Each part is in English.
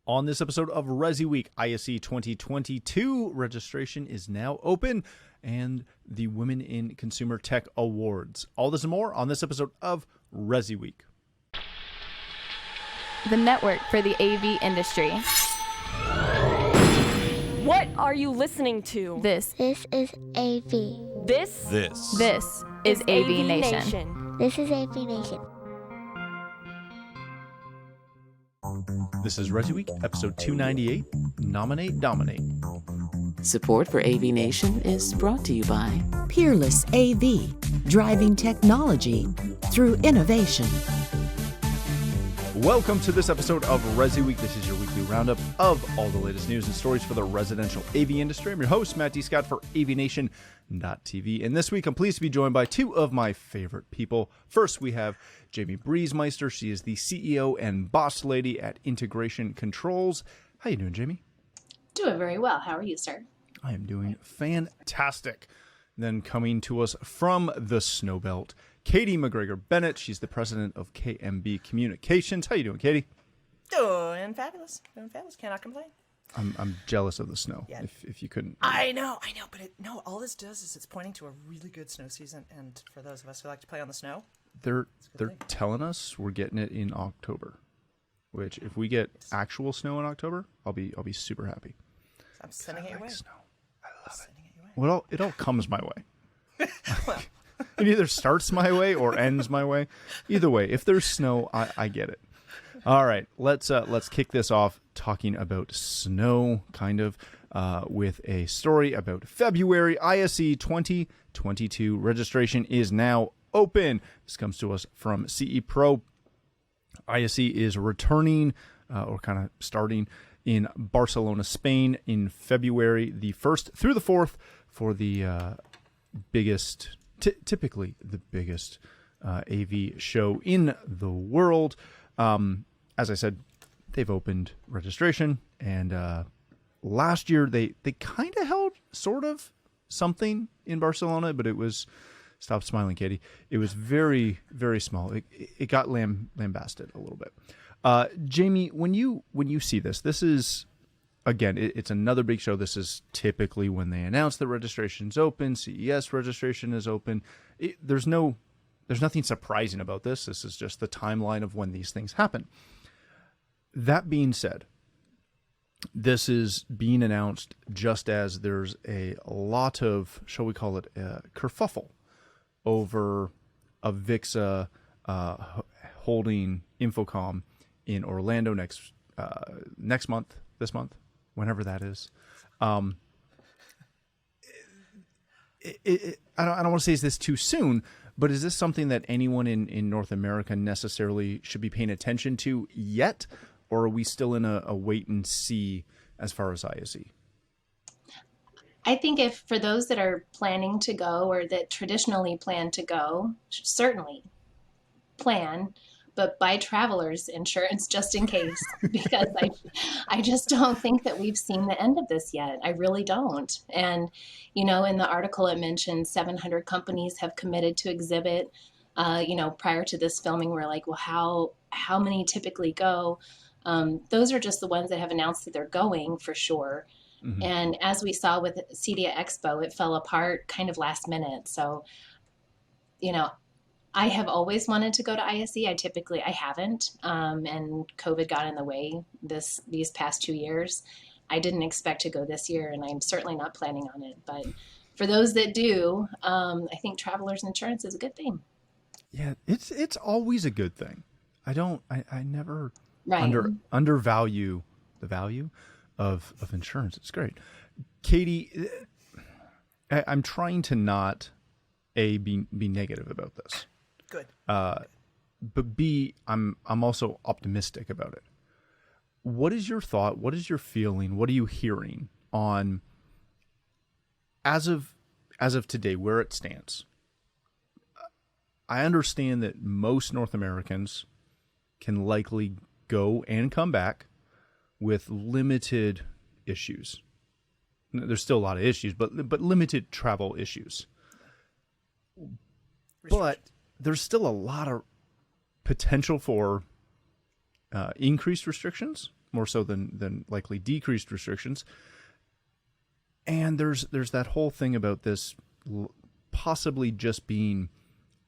On this episode of ResiWeek, ISE 2022 registration is now open, and the Women in Consumer Tech Awards. All this and more on this episode of ResiWeek. The network for the AV industry. What are you listening to? This is AV. This is AVNation. This is AVNation. This is ResiWeek, episode 298, Nominate, Dominate. Support for AVNation is brought to you by Peerless AV, driving technology through innovation. Welcome to this episode of ResiWeek. This is your weekly roundup of all the latest news and stories for the residential AV industry. I'm your host, Matt D. Scott for AVNation.tv. And this week, I'm pleased to be joined by two of my favorite people. First, we have Jamie Breezemeister. She is the CEO and boss lady at Integration Controls. How you doing, Jamie? Doing very well. How are you, sir? I am doing fantastic. Then coming to us from the Snowbelt, Katie McGregor-Bennett. She's the president of KMB Communications. How you doing, Katie? Doing fabulous. Cannot complain. I'm jealous of the snow. Yeah. If you couldn't. I know. But all this does is it's pointing to a really good snow season. And for those of us who like to play on the snow, they're telling us we're getting it in October. Which, if we get actual snow in October, I'll be super happy. I'm sending it your way. Snow. I love it. Well, it all comes my way. Well. It either starts my way or ends my way. Either way, if there's snow, I get it. All right, let's kick this off talking about snow, kind of, with a story about February. ISE 2022 registration is now open. This comes to us from CE Pro. ISE is returning, or kind of starting in Barcelona, Spain, in February the 1st through the 4th for the biggest. Typically the biggest AV show in the world. As I said, they've opened registration, and last year they kind of held sort of something in Barcelona, but it was, stop smiling, Katie, it was very, very small. It got lambasted a little bit. Jamie, when you see this is, again, it's another big show. This is typically when they announce the registration's open. CES registration is open. There's nothing surprising about this. This is just the timeline of when these things happen. That being said, this is being announced just as there's a lot of, shall we call it, kerfuffle over Avixa holding Infocom in Orlando next month, this month. Whenever that is. I don't want to say is this too soon, but is this something that anyone in North America necessarily should be paying attention to yet? Or are we still in a wait and see as far as ISE? I think if for those that are planning to go or that traditionally plan to go, certainly plan, but buy traveler's insurance just in case, because I just don't think that we've seen the end of this yet. I really don't. And, in the article it mentioned 700 companies have committed to exhibit. Prior to this filming, we're like, well, how many typically go? Those are just the ones that have announced that they're going for sure. Mm-hmm. And as we saw with CEDIA Expo, it fell apart kind of last minute. So, I have always wanted to go to ISE. I haven't, and COVID got in the way these past 2 years. I didn't expect to go this year, and I'm certainly not planning on it. But for those that do, I think traveler's insurance is a good thing. Yeah, it's always a good thing. I never right. undervalue the value of insurance. It's great. Katie, I'm trying to not be negative about this. Good. But B, I'm also optimistic about it. What is your thought? What is your feeling? What are you hearing on as of today, where it stands? I understand that most North Americans can likely go and come back with limited issues. There's still a lot of issues, but limited travel issues. But there's still a lot of potential for increased restrictions more so than likely decreased restrictions. And there's that whole thing about this possibly just being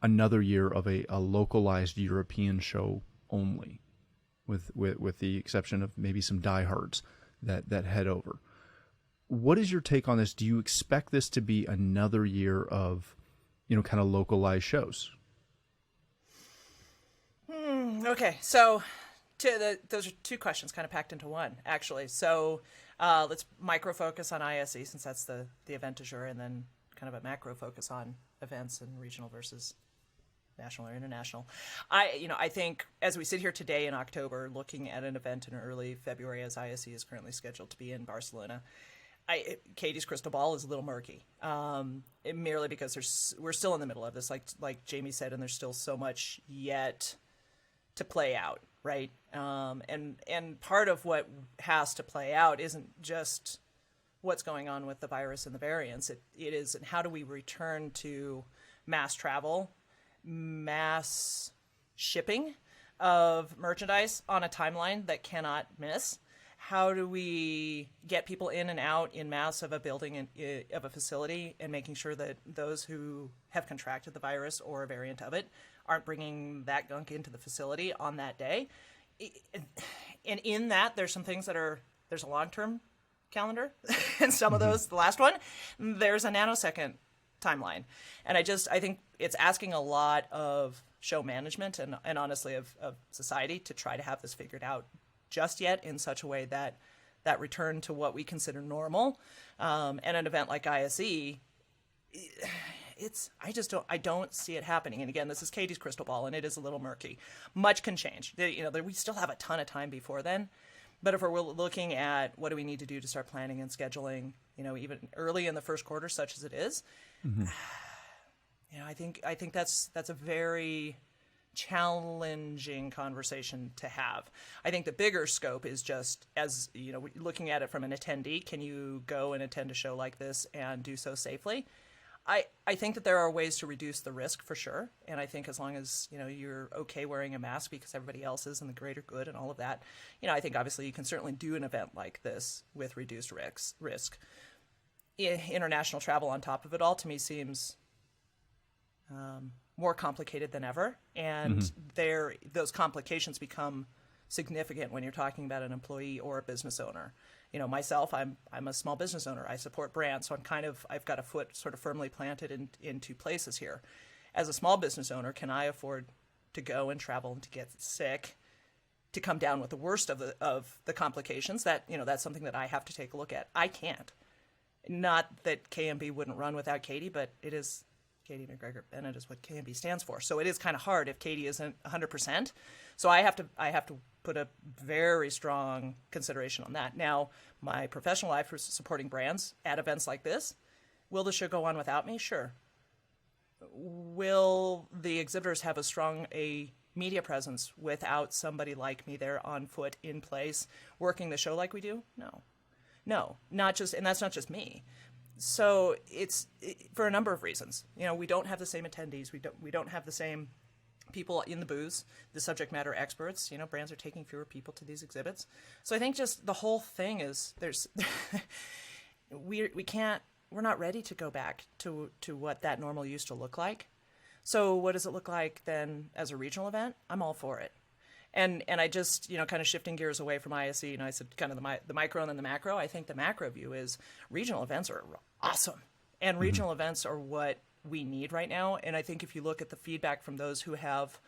another year of a localized European show only, with the exception of maybe some diehards that head over. What is your take on this? Do you expect this to be another year of, kind of localized shows? Okay, so those are two questions kind of packed into one, actually. So let's micro focus on ISE, since that's the event du jour, and then kind of a macro focus on events and regional versus national or international. I think as we sit here today in October, looking at an event in early February, as ISE is currently scheduled to be in Barcelona, Katie's crystal ball is a little murky, merely because we're still in the middle of this, like Jamie said, and there's still so much yet to play out, right? And part of what has to play out isn't just what's going on with the virus and the variants. It is, and how do we return to mass travel, mass shipping of merchandise on a timeline that cannot miss? How do we get people in and out in mass of a building of a facility, and making sure that those who have contracted the virus or a variant of it aren't bringing that gunk into the facility on that day? And in that, there's some things there's a long-term calendar, and some of those, the last one, there's a nanosecond timeline. And I think it's asking a lot of show management and honestly of society to try to have this figured out just yet in such a way that return to what we consider normal, and an event like ISE, I don't see it happening. And again, this is Katie's crystal ball, and it is a little murky. Much can change. We still have a ton of time before then. But if we're looking at what do we need to do to start planning and scheduling, even early in the first quarter, such as it is, I think that's a very challenging conversation to have. I think the bigger scope is just, as looking at it from an attendee, can you go and attend a show like this and do so safely? I think that there are ways to reduce the risk, for sure. And I think as long as, you're okay wearing a mask because everybody else is, and the greater good and all of that, I think obviously you can certainly do an event like this with reduced risk. International travel on top of it all, to me, seems more complicated than ever. And those complications become significant when you're talking about an employee or a business owner. Myself, I'm a small business owner. I support brands, so I've got a foot sort of firmly planted in two places here. As a small business owner, can I afford to go and travel and to get sick, to come down with the worst of the complications? That's something that I have to take a look at. I can't. Not that KMB wouldn't run without Katie, but it is Katie McGregor Bennett is what KMB stands for. So it is kind of hard if Katie isn't 100%. So I have to put a very strong consideration on that. Now, my professional life for supporting brands at events like this, will the show go on without me? Sure. Will the exhibitors have as strong a media presence without somebody like me there on foot, in place, working the show like we do? No, and that's not just me. So it's for a number of reasons. We don't have the same attendees. We don't have the same people in the booths, the subject matter experts. Brands are taking fewer people to these exhibits. So I think just the whole thing is we're not ready to go back to what that normal used to look like. So what does it look like then as a regional event? I'm all for it. And I just, kind of shifting gears away from ISE, I said kind of the micro and then the macro. I think the macro view is regional events are awesome. And regional events are what we need right now. And I think if you look at the feedback from those who have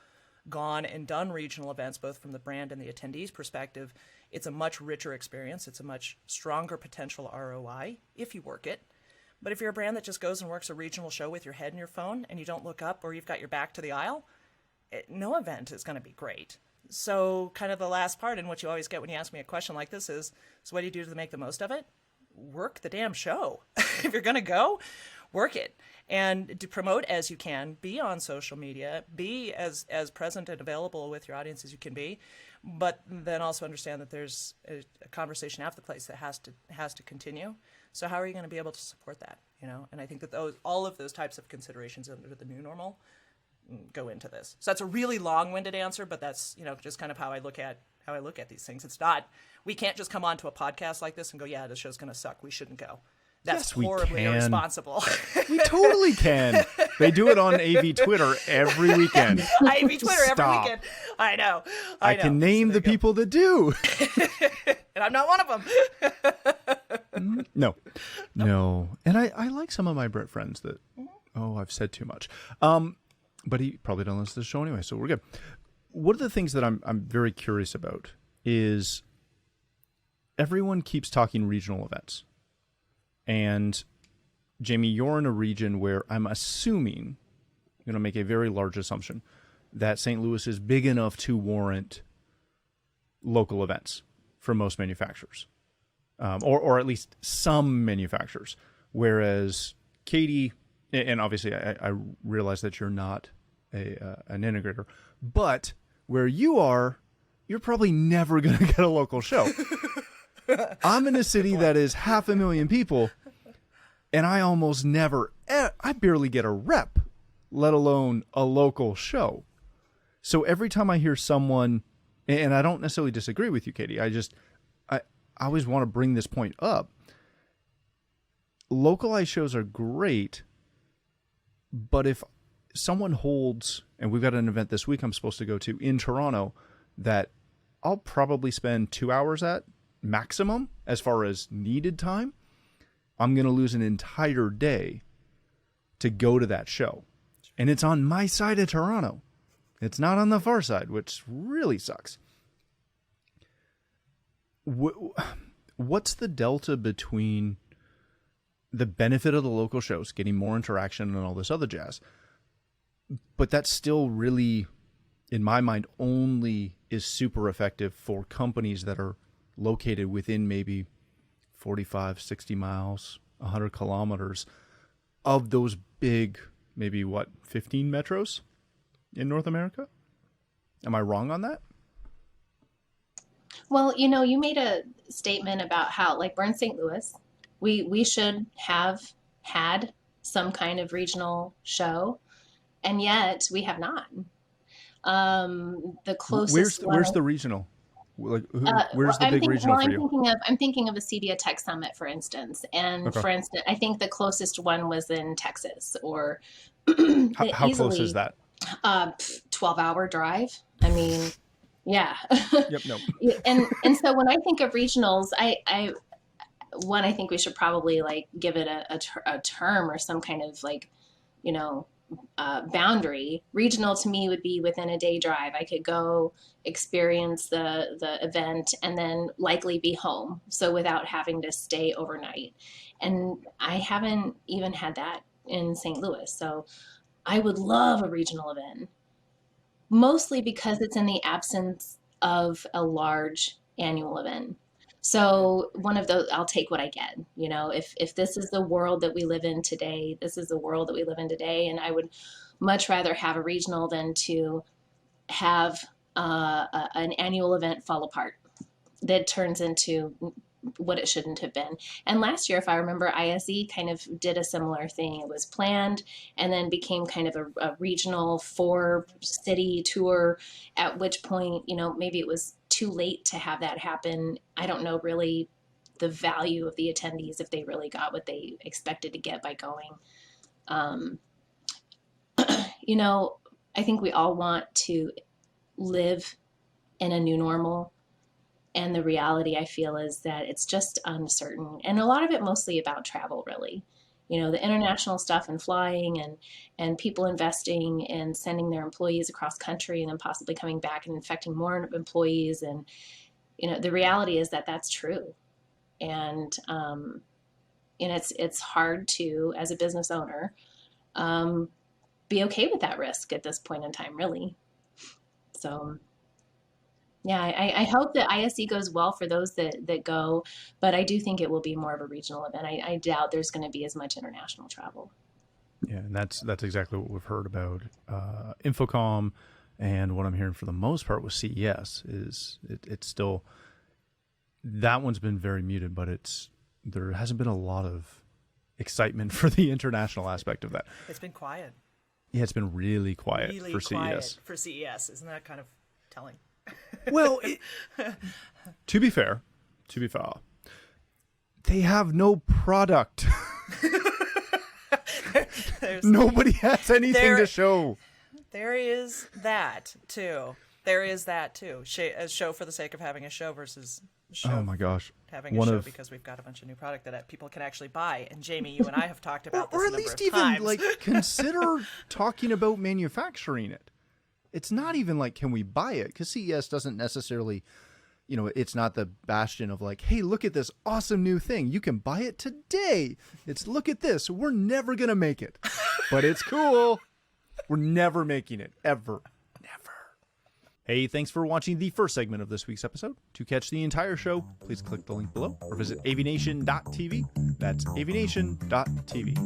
gone and done regional events, both from the brand and the attendees perspective, it's a much richer experience. It's a much stronger potential ROI if you work it. But if you're a brand that just goes and works a regional show with your head in your phone and you don't look up, or you've got your back to the aisle, no event is going to be great. So kind of the last part, and what you always get when you ask me a question like this is, so what do you do to make the most of it? Work the damn show. If you're going to go, work it. And to promote as you can, be on social media, be as present and available with your audience as you can be, but then also understand that there's a conversation after the place that has to continue. So how are you going to be able to support that? And I think that all of those types of considerations under the new normal go into this. So that's a really long-winded answer, but that's, just kind of how I look at how I look at these things. It's not, we can't just come onto a podcast like this and go, yeah, this show's going to suck. We shouldn't go. That's Yes, we horribly can. irresponsible. We totally can. They do it on AV Twitter every weekend. AV Twitter every Stop. weekend. I know. I know. can name So the there you people that do. go. And I'm not one of them. No. And I like some of my Brit friends that, I've said too much. But he probably doesn't listen to the show anyway, so we're good. One of the things that I'm very curious about is everyone keeps talking regional events. And Jamie, you're in a region where I'm assuming, I'm going to make a very large assumption, that St. Louis is big enough to warrant local events for most manufacturers, or at least some manufacturers. Whereas Katie, and obviously I realize that you're not an integrator, but where you are, you're probably never going to get a local show. I'm in a city that is 500,000 people, and I almost never, I barely get a rep, let alone a local show. So every time I hear someone, and I don't necessarily disagree with you, Katie, I always want to bring this point up. Localized shows are great, but if someone holds, and we've got an event this week I'm supposed to go to in Toronto that I'll probably spend 2 hours at, maximum as far as needed time, I'm going to lose an entire day to go to that show. And it's on my side of Toronto. It's not on the far side, which really sucks. What's the delta between the benefit of the local shows, getting more interaction and all this other jazz, but that's still really, in my mind, only is super effective for companies that are located within maybe 45, 60 miles, 100 kilometers of those big, maybe 15 metros in North America? Am I wrong on that? Well, you made a statement about how, like, we're in St. Louis. We should have had some kind of regional show, and yet we have not. The closest where's the regional? Like, where's the big regional for you? I'm thinking of a CEDIA Tech Summit, for instance. And Okay. for instance, I think the closest one was in Texas, or How close is that? 12-hour drive. I mean, yeah. Yep, no. And so when I think of regionals, I think we should probably like give it a term or some kind of like, boundary. Regional to me would be within a day drive. I could go experience the event and then likely be home, so without having to stay overnight. And I haven't even had that in St. Louis. So I would love a regional event, mostly because it's in the absence of a large annual event. So one of those, I'll take what I get. If this is the world that we live in today, this is the world that we live in today. And I would much rather have a regional than to have an annual event fall apart that turns into what it shouldn't have been. And last year, if I remember, ISE kind of did a similar thing. It was planned and then became kind of a regional 4-city tour, at which point, maybe it was too late to have that happen. I don't know really the value of the attendees, if they really got what they expected to get by going. I think we all want to live in a new normal. And the reality, I feel, is that it's just uncertain. And a lot of it mostly about travel, really. The international stuff and flying and people investing and sending their employees across country and then possibly coming back and infecting more employees. And, the reality is that that's true. And it's hard to, as a business owner, be okay with that risk at this point in time, really. So... yeah, I hope that ISE goes well for those that go, but I do think it will be more of a regional event. I doubt there's going to be as much international travel. Yeah, and that's exactly what we've heard about Infocom, and what I'm hearing for the most part with CES is it's still, that one's been very muted, but there hasn't been a lot of excitement for the international aspect of that. It's been quiet. Yeah, it's been really quiet Really for quiet CES. for CES. Isn't that kind of telling? Well, to be fair, they have no product. Nobody has anything to show. There is that too. A show for the sake of having a show versus show. Oh my gosh. Having a show because we've got a bunch of new product that people can actually buy. And Jamie, you and I have talked about this or a at number least of even times. like consider talking about manufacturing it. It's not even like, can we buy it? Because CES doesn't necessarily, it's not the bastion of like, hey, look at this awesome new thing. You can buy it today. It's look at this. We're never going to make it, but it's cool. We're never making it, ever. Never. Hey, thanks for watching the first segment of this week's episode. To catch the entire show, please click the link below or visit avnation.tv. That's avnation.tv.